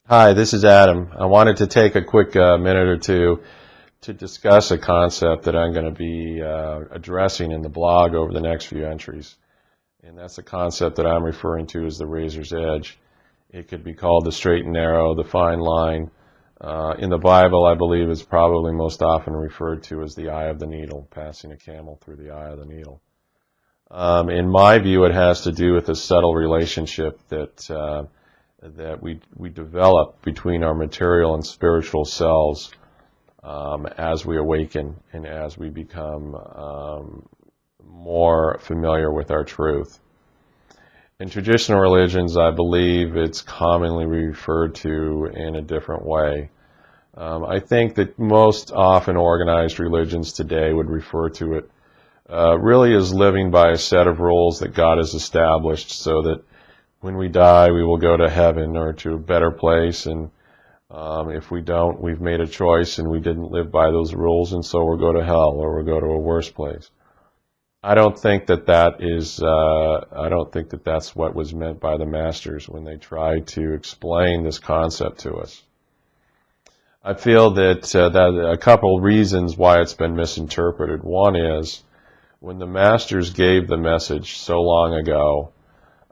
Hi, this is Adam. I wanted to take a quick minute or two to discuss a concept that I'm going to be addressing in the blog over the next few entries. And that's a concept that I'm referring to as the razor's edge. It could be called the straight and narrow, the fine line. In the Bible, I believe it's probably most often referred to as the eye of the needle, passing a camel through the eye of the needle. In my view, it has to do with a subtle relationship that we develop between our material and spiritual selves as we awaken and as we become more familiar with our truth. In traditional religions, I believe it's commonly referred to in a different way. I think that most often organized religions today would refer to it really as living by a set of rules that God has established so that when we die, we will go to heaven or to a better place, and if we don't, we've made a choice and we didn't live by those rules, and so we'll go to hell or we'll go to a worse place. I don't think that that's what was meant by the masters when they tried to explain this concept to us. I feel that a couple reasons why it's been misinterpreted. One is when the masters gave the message so long ago,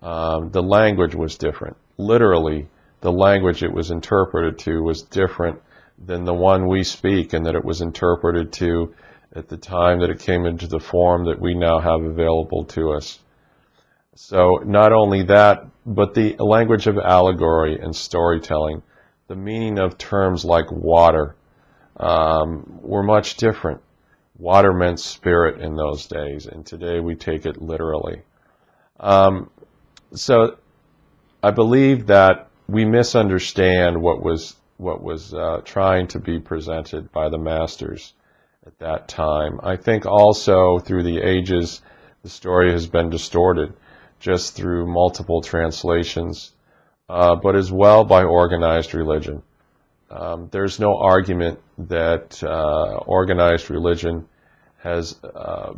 the language was different. Literally, the language it was interpreted to was different than the one we speak, and that it was interpreted to at the time that it came into the form that we now have available to us. So not only that, but the language of allegory and storytelling, the meaning of terms like water, were much different. Water meant spirit in those days, and today we take it literally. So I believe that we misunderstand what was trying to be presented by the masters at that time. I think also through the ages the story has been distorted just through multiple translations, but as well by organized religion. There's no argument that organized religion has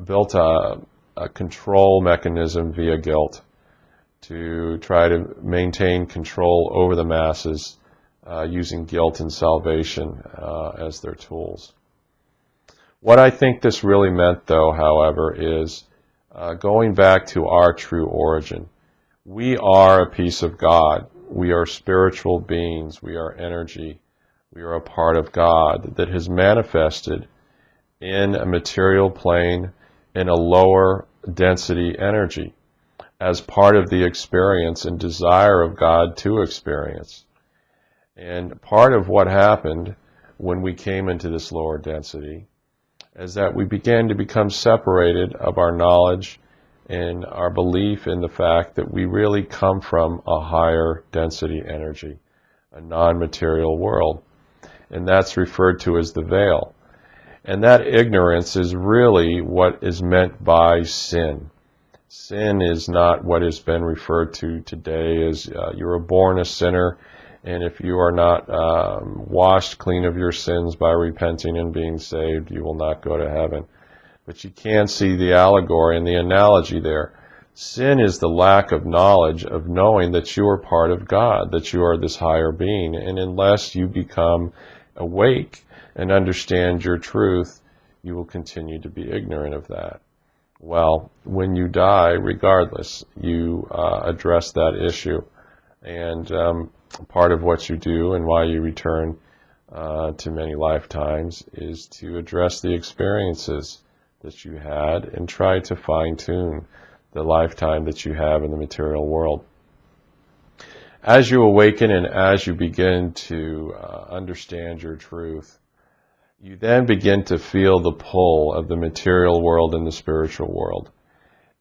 built a control mechanism via guilt to try to maintain control over the masses using guilt and salvation as their tools. What I think this really meant, though, however, is going back to our true origin. We are a piece of God. We are spiritual beings. We are energy. We are a part of God that has manifested in a material plane in a lower density energy as part of the experience and desire of God to experience. And part of what happened when we came into this lower density is that we began to become separated of our knowledge and our belief in the fact that we really come from a higher density energy, a non-material world. And that's referred to as the veil. And that ignorance is really what is meant by sin. Sin is not what has been referred to today as you were born a sinner, and if you are not washed clean of your sins by repenting and being saved, you will not go to heaven. But you can see the allegory and the analogy there. Sin is the lack of knowledge of knowing that you are part of God, that you are this higher being, and unless you become awake and understand your truth, you will continue to be ignorant of that. Well, when you die, regardless, you address that issue. And part of what you do and why you return to many lifetimes is to address the experiences that you had and try to fine-tune the lifetime that you have in the material world. As you awaken and as you begin to understand your truth, you then begin to feel the pull of the material world and the spiritual world.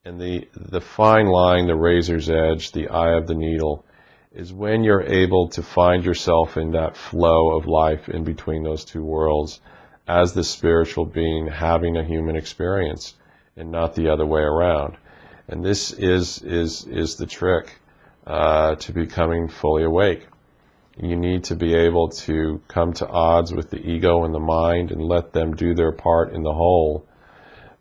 And the fine line, the razor's edge, the eye of the needle, is when you're able to find yourself in that flow of life in between those two worlds as the spiritual being having a human experience and not the other way around. And this is the trick to becoming fully awake. You need to be able to come to odds with the ego and the mind and let them do their part in the whole,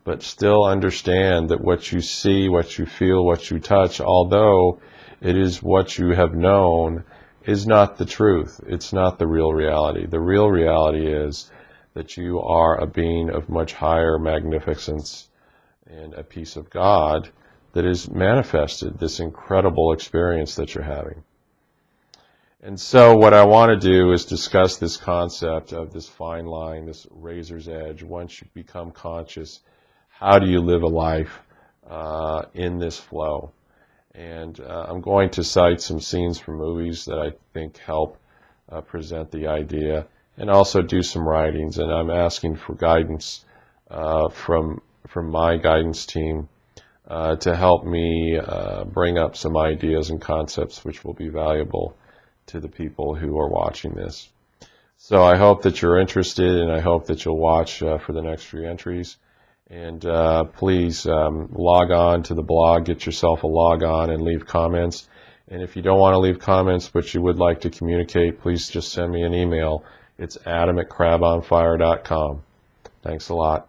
but still understand that what you see, what you feel, what you touch, although it is what you have known, is not the truth. It's not the real reality. The real reality is that you are a being of much higher magnificence and a piece of God that is manifested, this incredible experience that you're having. And so what I want to do is discuss this concept of this fine line, this razor's edge. Once you become conscious, how do you live a life in this flow? And I'm going to cite some scenes from movies that I think help present the idea, and also do some writings. And I'm asking for guidance from my guidance team to help me bring up some ideas and concepts which will be valuable to the people who are watching this. So I hope that you're interested, and I hope that you'll watch for the next few entries. And please log on to the blog, get yourself a log on, and leave comments. And if you don't want to leave comments but you would like to communicate, please just send me an email. It's adam@crabonfire.com. Thanks a lot.